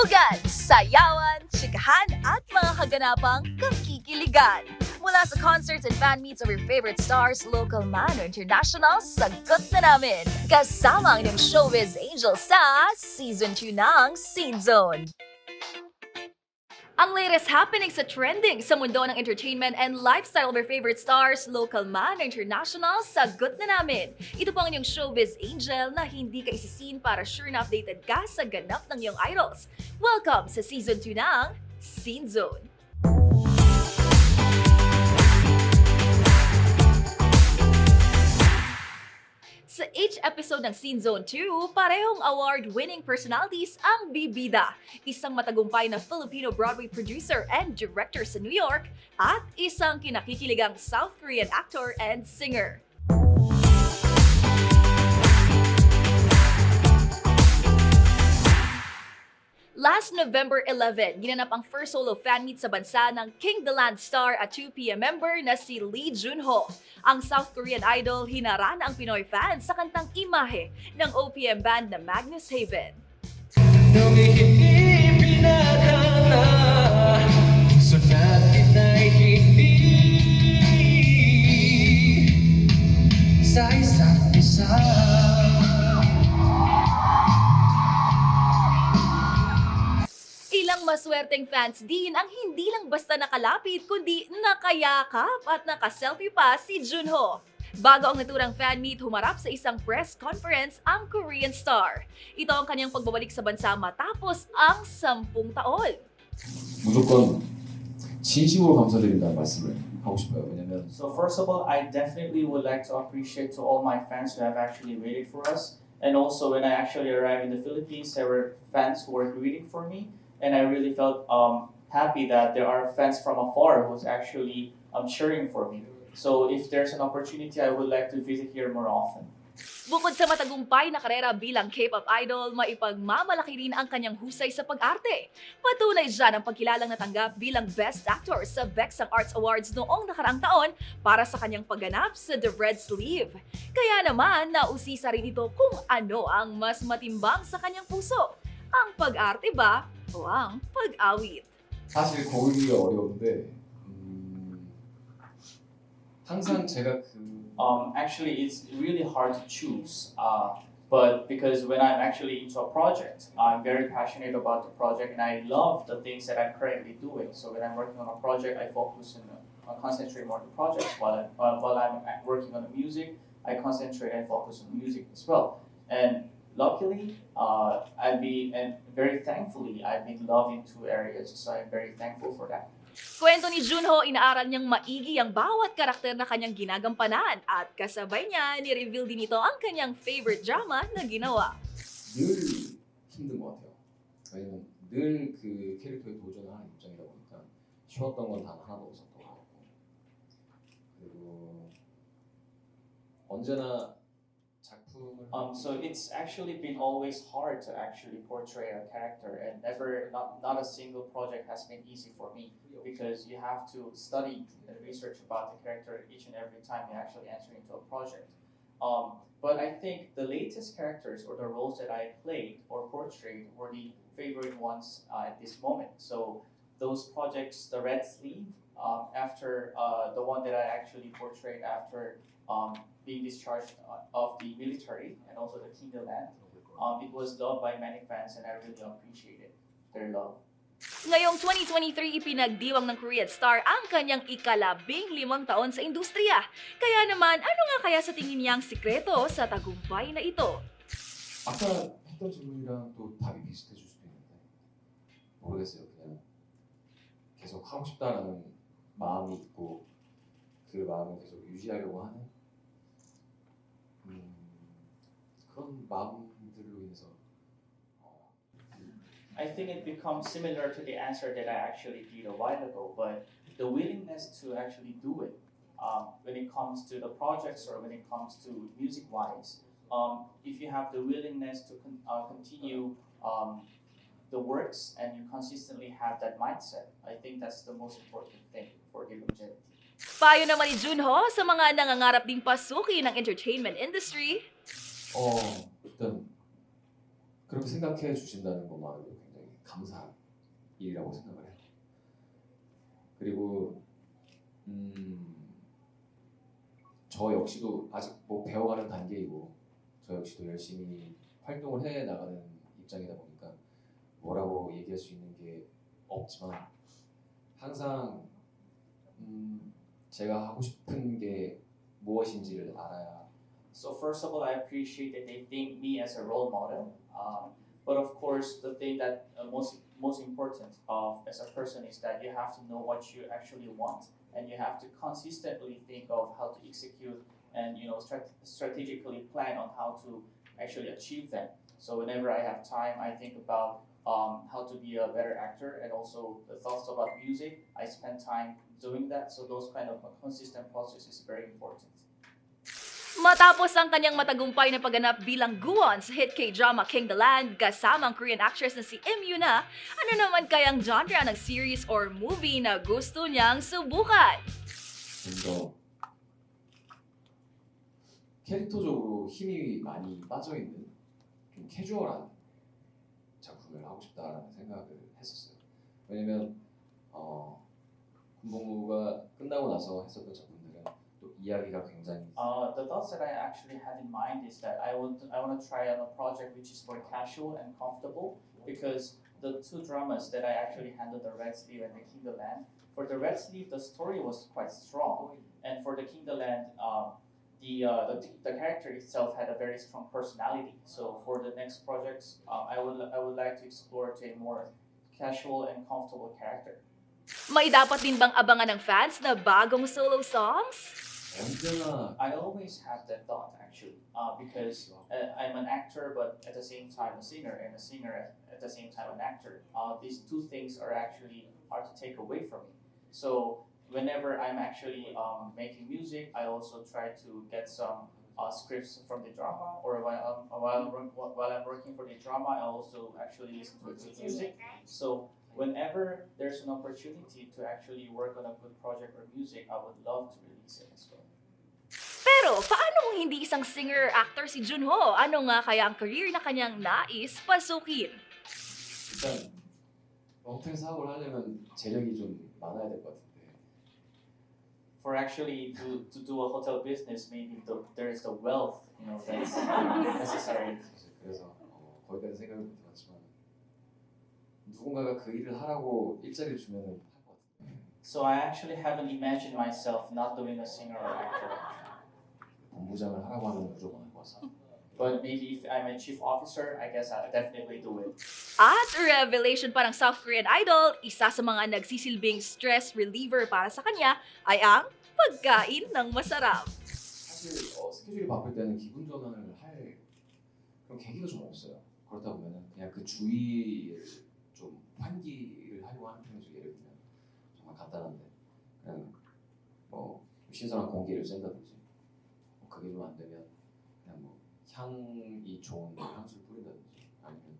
Tugtugan, sayawan, chikahan at mga kaganapang kakikiligan. Mula sa concerts and fan meets of your favorite stars, local man o international, sagot na namin. Kasama ang inyong Showbiz Angel sa Season 2 ng Scene Zone. Ang latest happening sa trending sa mundo ng entertainment and lifestyle of your favorite stars, local man o international, sagot na namin. Ito po ang inyong Showbiz Angel na hindi ka isisin para sure na updated ka sa ganap ng iyong idols. Welcome sa Season 2 ng Scene Zone. Sa each episode ng Scene Zone 2, parehong award-winning personalities ang bibida. Isang matagumpay na Filipino Broadway producer and director sa New York at isang kinakikiligang South Korean actor and singer. Last November 11, ginanap ang first solo fan meet sa bansa ng King the Land star at 2PM member na si Junho. Ang South Korean idol hinarana ang Pinoy fans sa kantang Imahe ng OPM band na Magnus Haven. Nung hindi pinadala, sulat kita'y hindi sa isa't isa. Ilang maswerteng fans din ang hindi lang basta nakalapit kundi nakayakap at nakaselfie pa si Junho. Bago ang naturang fan meet, humarap sa isang press conference ang Korean star. Ito ang kanyang pagbabalik sa bansa matapos ang 10 taon. 무조건 진심으로 감사드린다는 말씀을 하고 싶어요. 왜냐면 So first of all, I definitely would like to appreciate to all my fans who have actually waited for us. And also when I actually arrived in the Philippines, there were fans who were waiting for me. And I really felt happy that there are fans from afar who's actually cheering for me. So if there's an opportunity, I would like to visit here more often. Bukod sa matagumpay na karera bilang K-pop idol, maipagmamalaki rin ang kanyang husay sa pag-arte. Patunay dyan ang pagkilalang natanggap bilang Best Actor sa Beksang Arts Awards noong nakaraang taon para sa kanyang pagganap sa The Red Sleeve. Kaya naman, nausisa rin ito kung ano ang mas matimbang sa kanyang puso. Ang pag-arte ba o ang pag-awit? 사실 고르기가 어려운데 항상 제가 Actually, it's really hard to choose. But because when I'm actually into a project, I'm very passionate about the project and I love the things that I'm currently doing. So when I'm working on a project, I focus on concentrate more on the project. While I'm working on the music, I concentrate and focus on music as well. And luckily, and very thankfully, I've been loved in two areas. So I'm very thankful for that. Kwento ni Junho, inaaral niyang maigi ang bawat karakter na kanyang ginagampanan at kasabay niya, ni-reveal din ito ang kanyang favorite drama na ginawa. 늘 힘든 것 같아요. 왜냐면 늘 그 캐릭터에 도전하는 입장이다 보니까 쉬웠던 건 단 하나도 없었던 것 같고 그리고 언제나 작품을 So it's actually been always hard to actually portray a character, and not a single project has been easy for me because you have to study and research about the character each and every time you actually enter into a project. But I think the latest characters or the roles that I played or portrayed were the favorite ones at this moment. So those projects, the Red Sleeve, after the one that I actually portrayed after being discharged of the military and also the King of the Land, it was loved by many fans and I really appreciated their love. Ngayong 2023, ipinagdiwang ng Korean star ang kanyang ika-15 taon sa industriya. Kaya naman, ano nga kaya sa tingin niya ang sikreto sa tagumpay na ito? 아까 했던 질문이랑 또 답이 비슷해질 수도 있는데 모르겠어요. 그냥 계속 하고 싶다라는 마음이 있고 그 마음을 계속 유지하려고 하는 그런 마음들로 인해서 I think it becomes similar to the answer that I actually did a while ago, but the willingness to actually do it when it comes to the projects or when it comes to music-wise, if you have the willingness to continue the works and you consistently have that mindset, I think that's the most important thing for the longevity. Payo naman ni Junho sa mga nangangarap ding pasukin ng entertainment industry. 일단 그렇게 생각해 주신다는 것만으로 굉장히 감사한 일이라고 생각을 해요. 그리고 저 역시도 아직 뭐 배워가는 단계이고 저 역시도 열심히 활동을 해 나가는 입장이다 보니까 뭐라고 얘기할 수 있는 게 없지만 항상 제가 하고 싶은 게 무엇인지를 알아야. So first of all, I appreciate that they think me as a role model. But of course, the thing that most important as a person is that you have to know what you actually want, and you have to consistently think of how to execute and strategically plan on how to actually achieve that. So whenever I have time, I think about how to be a better actor, and also the thoughts about music. I spend time doing that. So those kind of consistent process is very important. Matapos ang kanyang matagumpay na pagganap bilang guwon sa hit K-drama King the Land kasama ang Korean actress na si Im Yuna, ano naman kayang genre ng series or movie na gusto niyang subukan? 좀 더 캐릭터적으로 힘이 많이 빠져있는 좀 캐주얼한 작품을 하고 싶다라는 생각을 했었어요. 왜냐면 군복무가 끝나고 나서 했었던 작품들은 또 이야기가 굉장히 The thoughts that I actually had in mind is that I want to try on a project which is more casual and comfortable, because the two dramas that I actually handled, the Red Sleeve and the King the Land. For the Red Sleeve, the story was quite strong, and for the King the Land, the character itself had a very strong personality. So for the next projects, I would like to explore to a more casual and comfortable character. May dapat din bang abangan ng fans na bagong solo songs? 언제나 I always have that thought actually, because I'm an actor, but at the same time a singer, and a singer at the same time an actor. These two things are actually hard to take away from me. So whenever I'm actually making music, I also try to get some scripts from the drama, or while I'm working for the drama, I also actually listen to good music. So whenever there's an opportunity to actually work on a good project or music, I would love to release it as well. Pero paano kung hindi isang singer-actor si Junho? Ano nga kaya ang career na kanyang nais pasukin? 일단 호텔 사업을 하려면 재력이 좀 많아야 될 것 같은데 For actually to do a hotel business, maybe there is the wealth, that's necessary. 그래서 거기까지 생각을 못 해봤지만 누군가가 그 일을 하라고 일자리를 주면은 할 것 같아요. So I actually haven't imagined myself not doing a singer or actor. 본부장을 하라고 하면 무조건 할 것 같아요. But maybe if I'm a chief officer, I guess I'll definitely do it. At revelation pa ng South Korean idol, isa sa mga nagsisilbing stress reliever para sa kanya ay ang pagkain ng masarap. 사실 스케줄이 바쁠 때는 기분 전환을 할 그런 계기가 좀 없어요. 그렇다 보면은 그냥 그 주위를 좀 환기를 하려고 하는 편이죠. 예를 들면 정말 간단한데 그냥 뭐 신선한 공기를 쐰다든지 그게 좀 안 되면 그냥 뭐 향이 좋은 향수를 뿌린다든지 아니면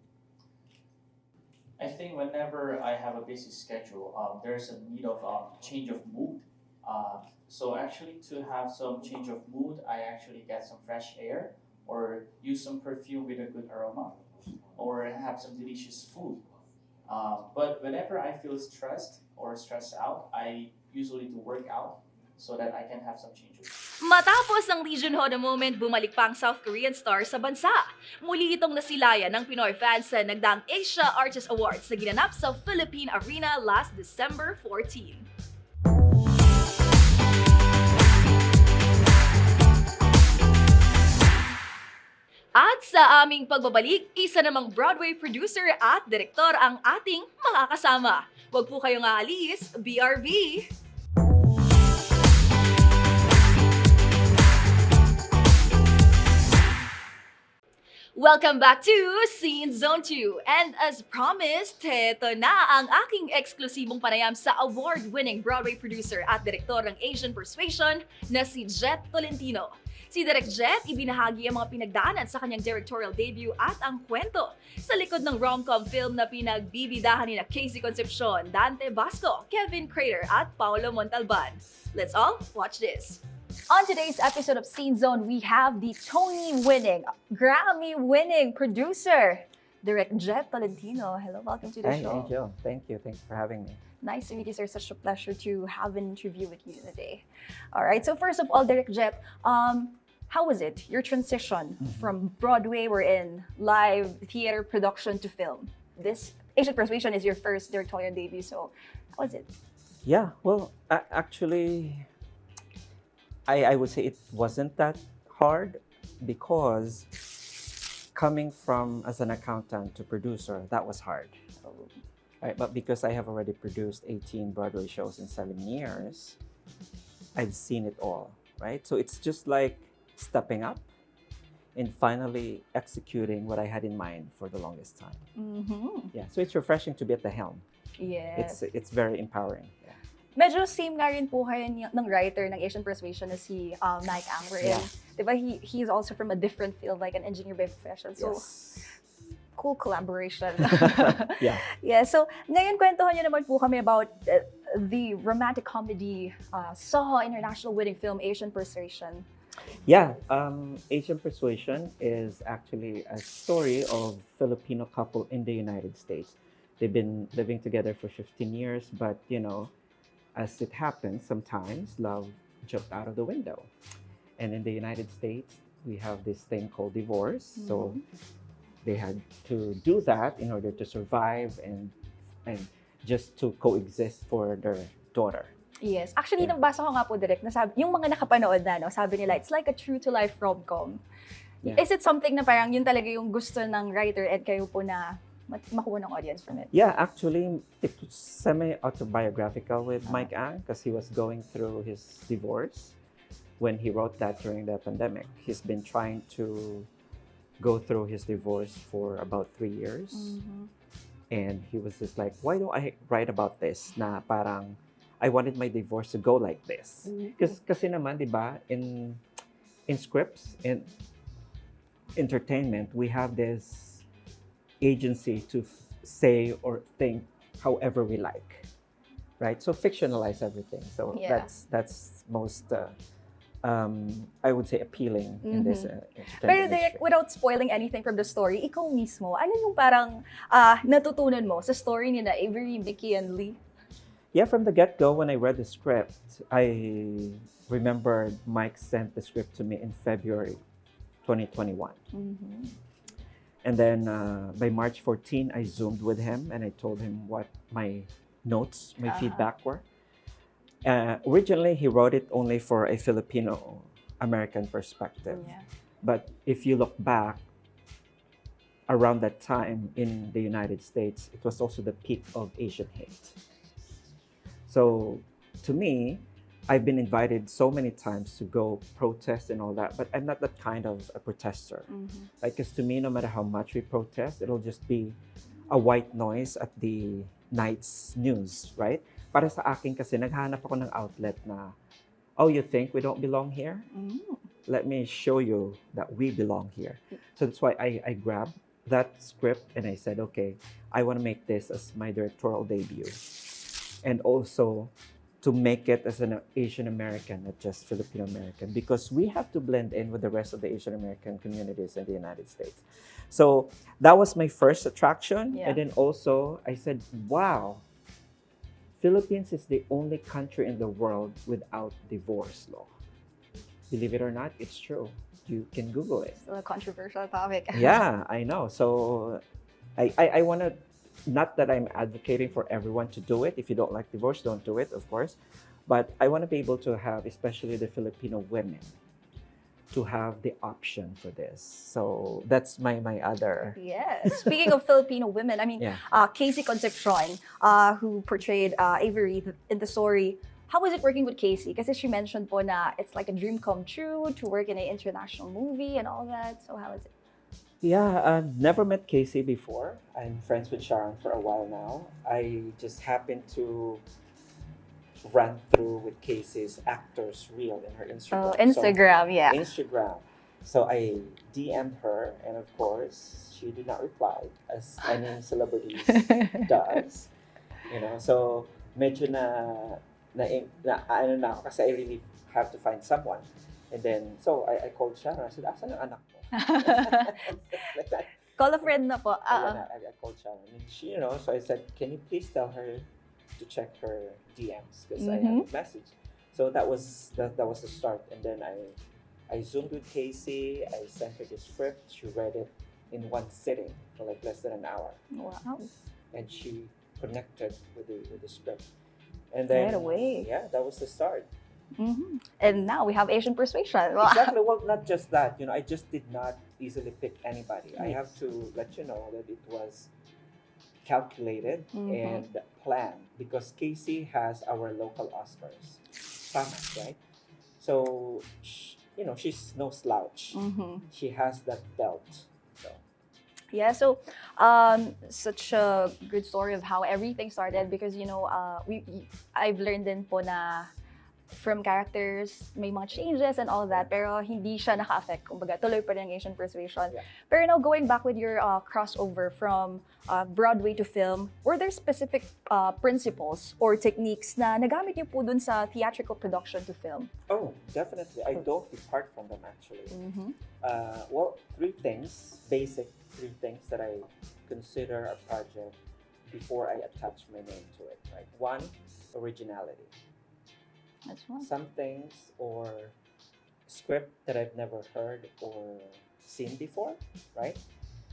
I think whenever I have a busy schedule, there's a need of change of mood. So actually to have some change of mood, I actually get some fresh air, or use some perfume with a good aroma, or have some delicious food. But whenever I feel stressed or stressed out, I usually do work out so that I can have some change of mood. Matapos ang Lee Junho the moment, bumalik pa ang South Korean star sa bansa. Muli itong nasilayan ng Pinoy fans sa nagdaang Asia Artist Awards na ginanap sa Philippine Arena last December 14. At sa aming pagbabalik, isa namang Broadway producer at direktor ang ating makakasama. Huwag po kayong aalis, BRB! Welcome back to Scene Zone 2. And as promised, heto na ang aking eksklusibong panayam sa award-winning Broadway producer at direktor ng Asian Persuasion na si Jhett Tolentino. Si Direk Jhett ibinahagi ang mga pinagdaanan sa kanyang directorial debut at ang kwento sa likod ng rom-com film na pinagbibidahan ni Casey Concepcion, Dante Basco, Kevin Crater at Paolo Montalban. Let's all watch this. On today's episode of Scene Zone, we have the Tony-winning, Grammy-winning producer, Direct Jhett Tolentino. Hello, welcome to the Hi, show. Angel. Thank you. Thanks for having me. Nice to meet you, sir. Such a pleasure to have an interview with you today. All right. So first of all, Direct Jhett, how was it? Your transition from Broadway, we're in live theater production to film. This Asian Persuasion is your first directorial debut. So how was it? Yeah, well, actually, I would say it wasn't that hard because coming from as an accountant to producer, that was hard. Right? But because I have already produced 18 Broadway shows in 7 years, I've seen it all, right? So it's just like stepping up and finally executing what I had in mind for the longest time. Mm-hmm. Yeah, so it's refreshing to be at the helm. Yes. It's very empowering. Yeah. Medyo same nga rin po kayo ng writer ng Asian Persuasion na si Mike Ang. Yeah. Diba, he's also from a different field, like an engineer by profession. So, Yes. cool collaboration. Yeah. Yeah, so ngayon kwentuhan niyo naman po kami about the romantic comedy Soho International winning film, Asian Persuasion. Yeah, Asian Persuasion is actually a story of Filipino couple in the United States. They've been living together for 15 years, but you know, as it happens, sometimes love jumped out of the window. And in the United States, we have this thing called divorce. So they had to do that in order to survive and just to coexist for their daughter. Yes. Actually, Yeah. nabasa ko nga po direct na sabi, yung mga nakapanood na, no, sabi nila, it's like a true-to-life rom-com. Yeah. Is it something na parang yun talaga yung gusto ng writer at kayo po na makuha ng audience from it? Yeah, actually, it was semi-autobiographical with Mike Ang because he was going through his divorce when he wrote that during the pandemic. He's been trying to go through his divorce for about 3 years. And he was just like, why do I write about this? Na parang, I wanted my divorce to go like this. Kasi naman, di ba, in scripts, in entertainment, we have this agency to say or think however we like, right? So fictionalize everything. So Yeah. that's most I would say appealing in this Pero entertainment direct, industry. without spoiling anything from the story, ikaw mismo, ano yung parang natutunan mo sa story ni na Avery, Mickey, and Lee? Yeah, from the get-go, when I read the script, I remembered Mike sent the script to me in February 2021. And then by March 14, I Zoomed with him and I told him what my notes, my feedback were. Originally, he wrote it only for a Filipino-American perspective. Yeah. But if you look back, around that time in the United States, it was also the peak of Asian hate. So to me, I've been invited so many times to go protest and all that, but I'm not that kind of a protester. Like, because to me, no matter how much we protest, it'll just be a white noise at the night's news, right? Para sa akin kasi, naghanap ako ng outlet na, oh, you think we don't belong here? Let me show you that we belong here. So that's why I grabbed that script and I said, okay, I want to make this as my directorial debut. And also to make it as an Asian American, not just Filipino American, because we have to blend in with the rest of the Asian American communities in the United States. So that was my first attraction. Yeah. And then also I said, wow, Philippines is the only country in the world without divorce law. Believe it or not, it's true. You can Google it. Still a controversial topic. Yeah, I know. So I want to, not that I'm advocating for everyone to do it. If you don't like divorce, don't do it, of course. But I want to be able to have, especially the Filipino women, to have the option for this. So that's my other. Yes. Speaking of Filipino women, I mean, Yeah. Casey Concepcion, who portrayed Avery in the story, how was it working with Casey? Kasi she mentioned po na it's like a dream come true to work in an international movie and all that. So how is it? Yeah, I've never met Casey before. I'm friends with Sharon for a while now. I just happened to run through with Casey's actor's reel in her Instagram. Instagram, yeah. Instagram. So I DM'd her, and of course, she did not reply, as any celebrity does. You know, so medyo ano na ako, kasi I really have to find someone. And then, so I called Sharon. I said, asan ang anak mo? Like that. Call a friend na po. I called Sharon. And she, so I said, can you please tell her to check her DMs because I have a message. So that was the start. And then I zoomed with Casey. I sent her the script. She read it in one sitting for like less than an hour. Wow. And she connected with the script. And then Right away. yeah, that was the start. And now we have Asian Persuasion. Wow. Exactly. Well, not just that. I just did not easily pick anybody. I have to let you know that it was calculated and planned because Casey has our local Oscars, Famas, right? So, she's no slouch. She has that belt. So. Yeah, so such a good story of how everything started because I've learned din po na from characters may mga changes and all that pero hindi siya naka-affect, kumbaga tuloy pa rin ang Asian Persuasion. Yeah. Pero now going back with your crossover from Broadway to film, were there specific principles or techniques na nagamit niyo po dun sa theatrical production to film? Oh, definitely. I don't depart from them actually. Well, basic three things that I consider a project before I attach my name to it, right? One, originality. That's one. Some things or script that I've never heard or seen before, right?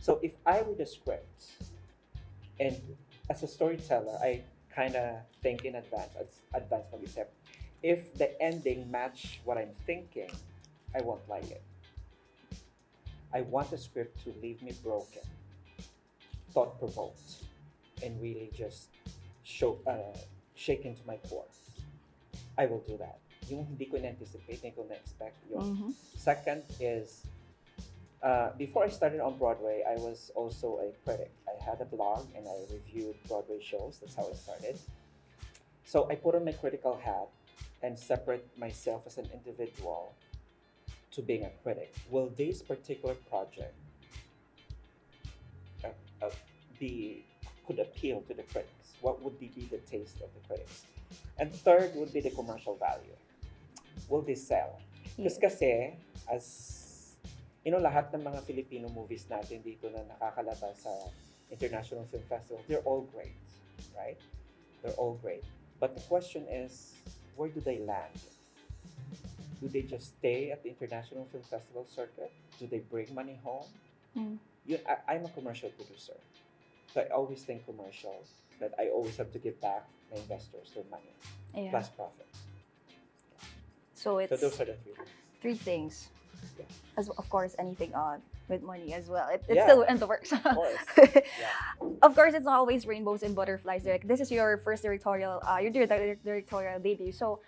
So if I read a script and as a storyteller, I kind of think in advance mag-isip. If the ending match what I'm thinking, I won't like it. I want a script to leave me broken, thought-provoked, and really just shake into my core. I will do that. Yung hindi ko na-anticipate, hindi ko na-expect yun. Second is, before I started on Broadway, I was also a critic. I had a blog and I reviewed Broadway shows. That's how I started. So I put on my critical hat and separate myself as an individual to being a critic. Will this particular project could appeal to the critics? What would be the taste of the critics? And third would be the commercial value. Will this sell? Kasi, as lahat ng mga Filipino movies natin dito na nakakalabas sa International Film Festival, they're all great, right? They're all great. But the question is, where do they land? Do they just stay at the International Film Festival circuit? Do they bring money home? I'm a commercial producer. So I always think commercial, that I always have to give back my investors their money, plus profit. So So those are the three things. 3 things. Yeah. As of course, anything with money as well. It's Yeah. still in the works. Of course. Yeah. Of course, it's not always rainbows and butterflies. This is your first directorial debut. So,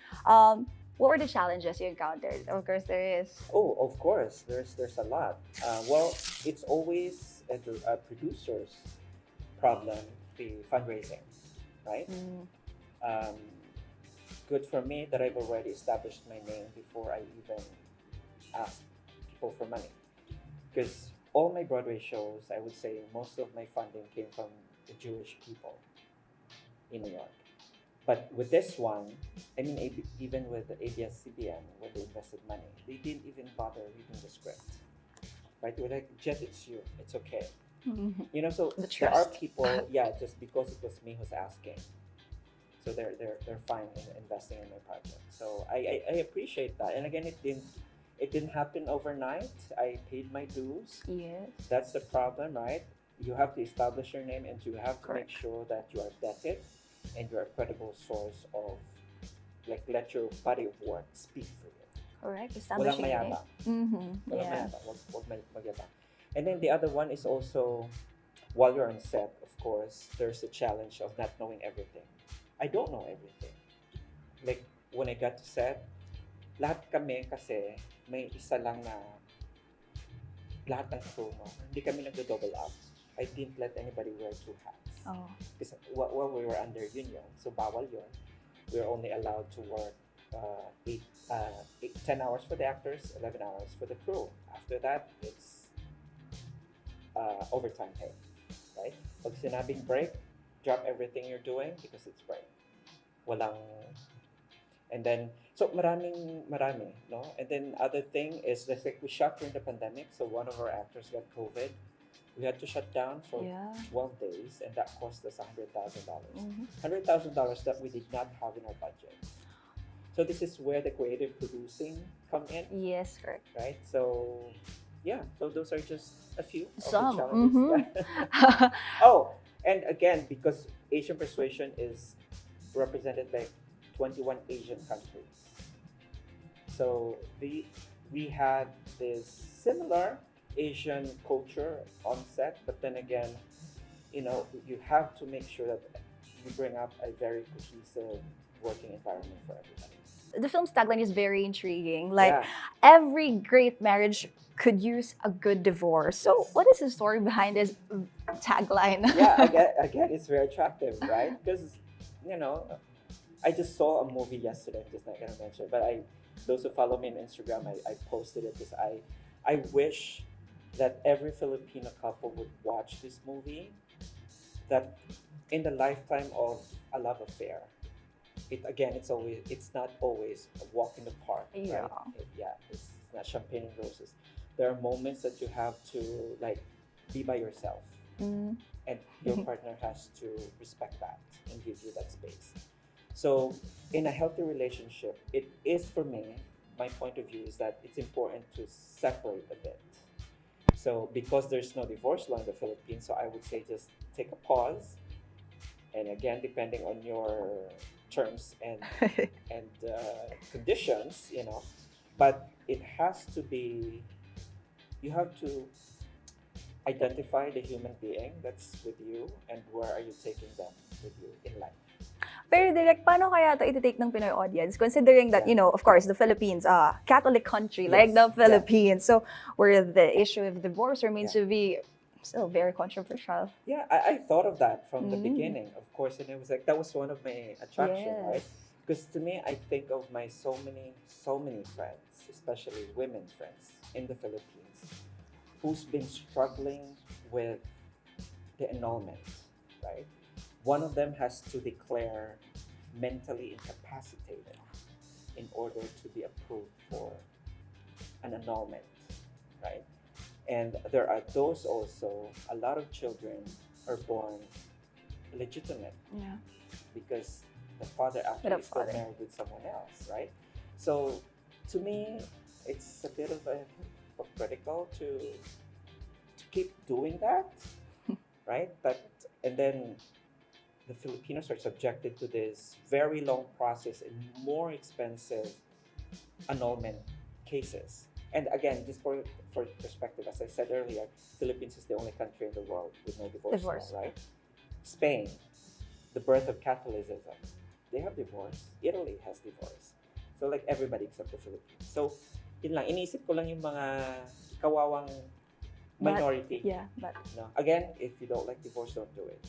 what were the challenges you encountered? Of course, there is. Oh, of course. There's a lot. Well, it's always a producer's problem, the fundraising, right? Good for me that I've already established my name before I even asked people for money. Because all my Broadway shows, I would say most of my funding came from the Jewish people in New York. But with this one, I mean, even with the ABS-CBN, where they invested money, they didn't even bother reading the script. Right? They were like, Jhett, it's you. It's okay. So The there are trust. people, just because it was me who's asking. So they're fine in investing in my project. So I appreciate that. And again, it didn't happen overnight. I paid my dues. Yes. That's the problem, right? You have to establish your name and you have to Correct. make sure that you are vetted and you're a credible source of, let your body of work speak for you. Correct. Walang Establishing it. mayabang. Walang Yeah. mayabang. Wag magyabang. And then the other one is also, while you're on set, of course, there's the challenge of not knowing everything. I don't know everything. Like, when I got to set, lahat kami kasi may isa lang na lahat ng crew mo. Hindi kami nagdo-double up. I didn't let anybody wear 2 hats. Oh. Because we were under Junho, so bawal yun. We were only allowed to work 10 hours for the actors, 11 hours for the crew. After that, it's overtime pay, right? Pag sinabing break, drop everything you're doing because it's break. Walang, and then, so marami, no? And then other thing is, like we shot during the pandemic, so one of our actors got COVID. We had to shut down for Yeah. 12 days, and that cost us $100,000. Mhm. $100,000 that we did not have in our budget. So this is where the creative producing come in, Yes, correct. right? So yeah, so those are just a few of Some, the challenges. mhm. Yeah. Oh, and again, because Asian Persuasion is represented by 21 Asian countries. So we had this similar Asian culture on set, but then again, you have to make sure that you bring up a very cohesive working environment for everybody. The film's tagline is very intriguing. Like, Yeah. every great marriage could use a good divorce. So, what is the story behind this tagline? Yeah, again, it's very attractive, right? Because, I just saw a movie yesterday. I'm just not gonna mention, but those who follow me on Instagram, I posted it because I wish that every Filipino couple would watch this movie. That in the lifetime of a love affair, it's not always a walk in the park, Yeah. right? It's not champagne and roses. There are moments that you have to like be by yourself, Mm. and your partner has to respect that and give you that space. So in a healthy relationship, it is, for me, my point of view is that it's important to separate a bit. So because there's no divorce law in the Philippines, so I would say just take a pause, and again, depending on your terms and conditions, but it has to be, you have to identify the human being that's with you and where are you taking them with you in life. Pero direct, paano kaya ito iti-take ng Pinoy audience? Considering that, Yeah. of course, the Philippines, Catholic country, Yes. like the Yeah. Philippines. So, where the issue of divorce remains Yeah. to be still very controversial. Yeah, I thought of that from the Mm. beginning, of course, and it was like that was one of my attraction, right? Because to me, I think of my so many friends, especially women friends in the Philippines, who's been struggling with the annulment, right? One of them has to declare mentally incapacitated in order to be approved for an annulment, right? And there are those also, a lot of children are born legitimate Yeah. because the father actually is still married with someone else, right? So to me, it's a bit of a hypocritical to keep doing that, right? And then the Filipinos are subjected to this very long process and more expensive annulment cases. And again, just for perspective, as I said earlier, Philippines is the only country in the world with no divorce law, right? Spain, the birth of Catholicism, they have divorce. Italy has divorce. So like everybody except the Philippines. So yun lang, iniisip ko lang yung mga kawawang minority. But No. Again, if you don't like divorce, don't do it.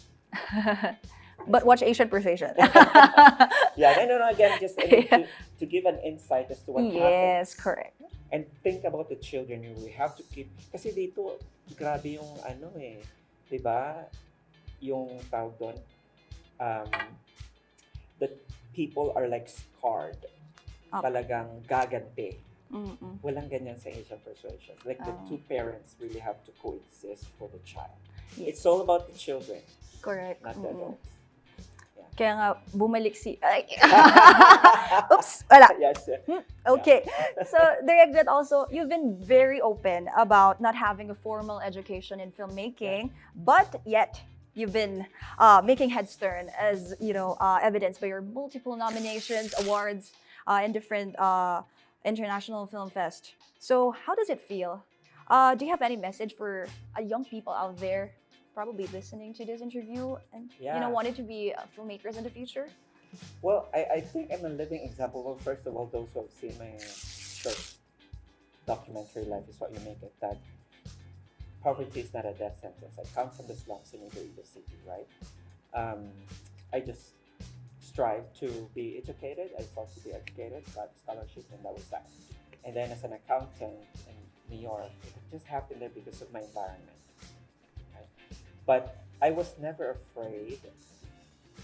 but watch Asian Persuasion. Yeah, no. Again, just to give an insight as to what happens. Yes, correct. And think about the children. We have to keep, kasi dito, grabe yung di ba? Yung tawag doon, that people are like scarred. Okay. Talagang gaganti. Mm-mm. Walang ganyan sa Asian Persuasion. Like the two parents really have to coexist for the child. Yes. It's all about the children, Correct. not the adults. Kaya nga, bumalik si... Ay. Oops! Wala. Yes. Okay. So, Direct Jhett, also, you've been very open about not having a formal education in filmmaking, but yet you've been making heads turn as, evidenced by your multiple nominations, awards, in different international film fest. So, how does it feel? Do you have any message for young people out there probably listening to this interview and wanted to be filmmakers in the future? Well, I think I'm a living example. Well, first of all, those who have seen my short documentary, Life is What You Make It, that poverty is not a death sentence. I come from the slums in Iloilo City, right? I just strive to be educated. I sought to be educated, got scholarship, and that was that. And then as an accountant in New York, it just happened there because of my environment. Right? But I was never afraid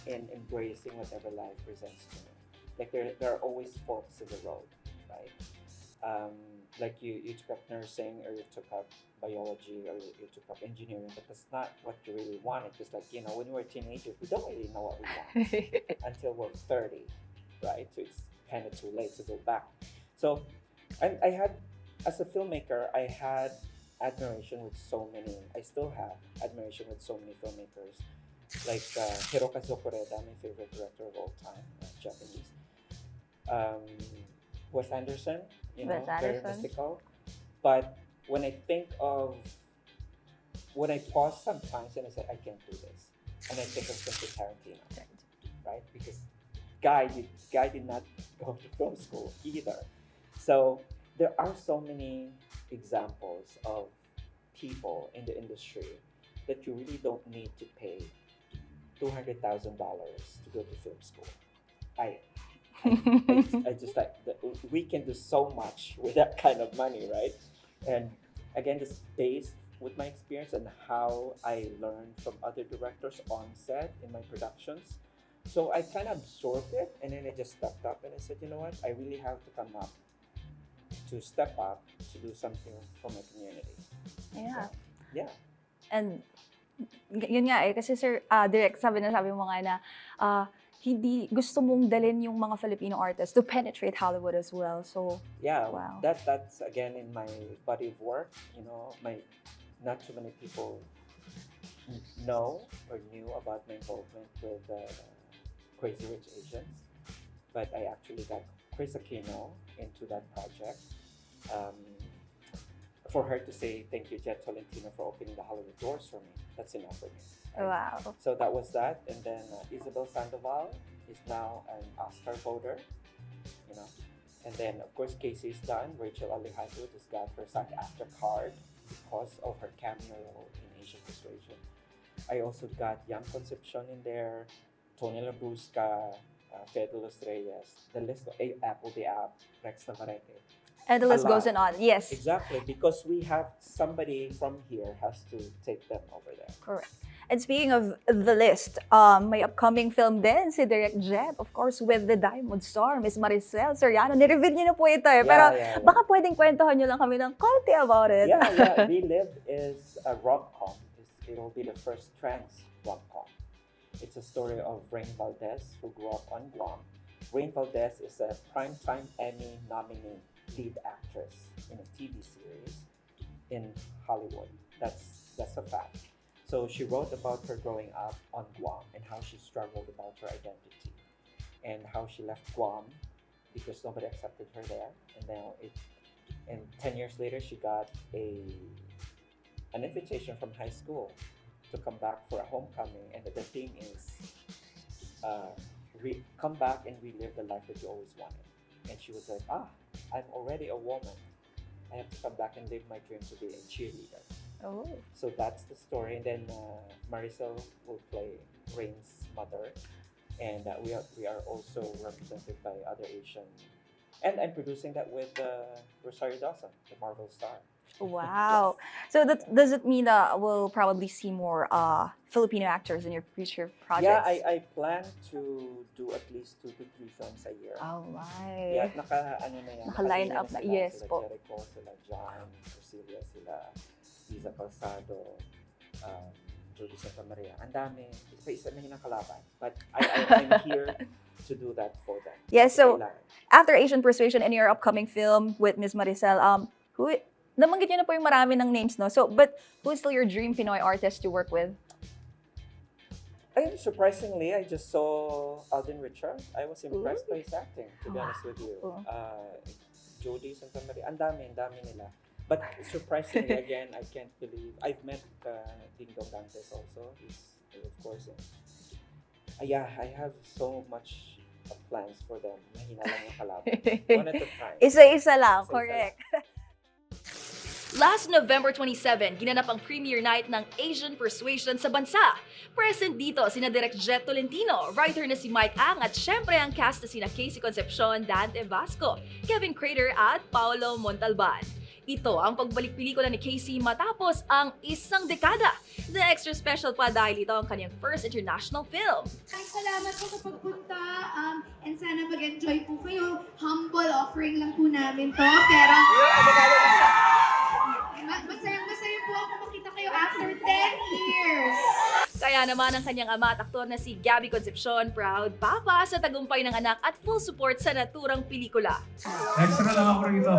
in embracing whatever life presents to me. Like there are always forks in the road, right? like you took up nursing or you took up biology or you took up engineering, but that's not what you really wanted. Because like, you know, when we're teenagers, we don't really know what we want until we're 30, right? So it's kind of too late to go back. So I had, as a filmmaker, I had admiration with so many, I still have admiration with so many filmmakers. Like Hirokazu Koreda, my favorite director of all time, Japanese. Wes Anderson, you know, very mystical. But when I pause sometimes and I say, I can't do this. And I think of Quentin Tarantino, right? Because guy did not go to film school either. So there are so many examples of people in the industry that you really don't need to pay $200,000 to go to film school. I just like we can do so much with that kind of money, right? And again, just based with my experience and how I learned from other directors on set in my productions. So I kind of absorbed it, and then I just stepped up and I said, you know what? I really have to come up to step up to do something for my community. Yeah. So, yeah. And yun nga kasi sir, direct sabi mo nga na hindi gusto mong dalhin yung mga Filipino artists to penetrate Hollywood as well. So yeah, wow. That's again in my body of work. You know, not too many people know or knew about my involvement with Crazy Rich Asians, but I actually got Chris Aquino into that project. For her to say thank you, Jhett Tolentino, for opening the Hollywood doors for me. That's enough for me. Right? Wow. So that was that, and then Isabel Sandoval is now an Oscar voter, you know, and then of course Casey's done. Rachel Alejandro just got her SAG-AFTRA card because of her cameo role in Asian Persuasion. I also got Young Concepcion in there, Tony Labrusca, Fedelos Reyes, the list of Apple the App, Rex Navarrete. And the list goes on. Yes. Exactly, because we have somebody from here has to take them over there. Correct. And speaking of the list, may upcoming film din si Direct Jhett, of course, with the Diamond Star, Miss Maricel Soriano. Nireveal niyo na po ito eh. Pero baka pwedeng kwentuhan niyo lang kami ng konti about it. Yeah. We Live is a rom-com. It'll be the first trans rom-com. It's a story of Rain Valdez, who grew up on Guam. Rain Valdez is a Primetime Emmy nominee lead actress in a TV series in Hollywood. That's a fact. So she wrote about her growing up on Guam and how she struggled about her identity and how she left Guam because nobody accepted her there. And 10 years later, she got an invitation from high school to come back for a homecoming. And the theme is come back and relive the life that you always wanted. And she was like, I'm already a woman. I have to come back and live my dream to be a cheerleader. Oh. So that's the story. And then Maricel will play Rain's mother. And we are also represented by other Asian. And I'm producing that with Rosario Dawson, the Marvel star. Wow. So does it mean that we'll probably see more Filipino actors in your future projects? Yeah, I plan to do at least 2 to 3 films a year. Oh my. Yeah, Naka-line up na. Yes sila po. Jericho, sila John, Cecilia, sila Liza Calzado, Jody Santa Maria. Ang dami. Isa na hinakalaban. But I'm here to do that for them. Yes, so Kailangan. after Asian Persuasion and your upcoming film with Miss Maricel, nabanggit niyo na po yung marami ng names, no? So, but who is still your dream Pinoy artist to work with? Surprisingly, I just saw Alden Richard. I was impressed by his acting, to be honest with you. Jody Santa Maria, ang dami nila. But surprisingly, again, I can't believe, I've met Ding Dong Dantes also. He's, of course, yeah, I have so much plans for them. Mahina lang yung kalaban. One at a time. Isa-isa lang, correct. Last November 27, ginanap ang premiere night ng Asian Persuasion sa bansa. Present dito sina Direk Jhett Tolentino, writer na si Mike Ang at syempre ang cast na sina Casey Concepcion, Dante Vasco, Kevin Crater at Paolo Montalban. Ito ang pagbalik pelikula ni Casey matapos ang isang dekada. The extra special pa dahil ito ang kanyang first international film. Ay, salamat po sa pagpunta. And sana mag-enjoy po kayo. Humble offering lang po namin to. Pero masayang-masaya po ako makita kayo after 10 years. Kaya naman ang kanyang ama at aktor na si Gabby Concepcion, proud papa sa tagumpay ng anak at full support sa naturang pelikula. Extra lang ako rito.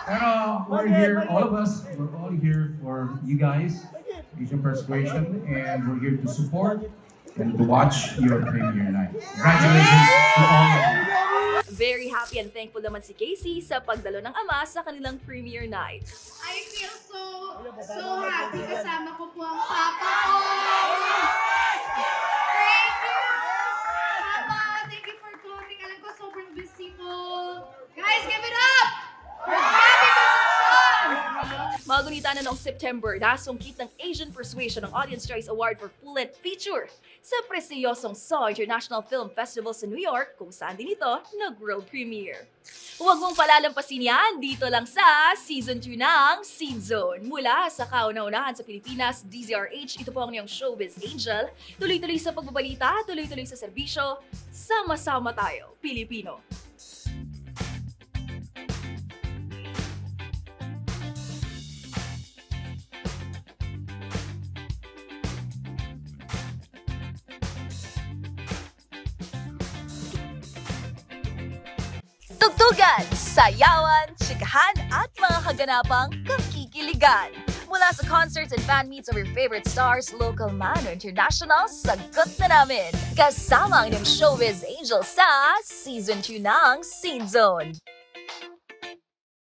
Pero we're here, all of us, we're all here for you guys, Asian Persuasion, and we're here to support and to watch your premiere night. Congratulations to all of you. Very happy and thankful naman si Casey sa pagdalo ng ama sa kanilang premiere night. I feel so happy kasama ko po ang papa ko. Thank you! Papa, thank you for coming. Alam ko sobrang busy mo. Guys, give it up! For Gabby Concepcion! Magunita na noong September, nasungkit ng Asian Persuasion ang Audience Choice Award for Full-Length Feature sa prestiyosong SAW International Film Festival sa New York, kung saan din ito nag-world premiere. Huwag mong palalampasin yan dito lang sa Season 2 ng Scene Zone. Mula sa kauna-unahan sa Pilipinas, DZRH, ito po ang iyong Showbiz Angel. Tuloy-tuloy sa pagbabalita, tuloy-tuloy sa serbisyo, sama-sama tayo, Pilipino. Tugtugan, sayawan, chikahan at mga kaganapang kakikiligan. Mula sa concerts and fan meets of your favorite stars, local man o international, sagot na namin. Kasama ang inyong Showbiz Angel sa Season 2 ng Scene Zone.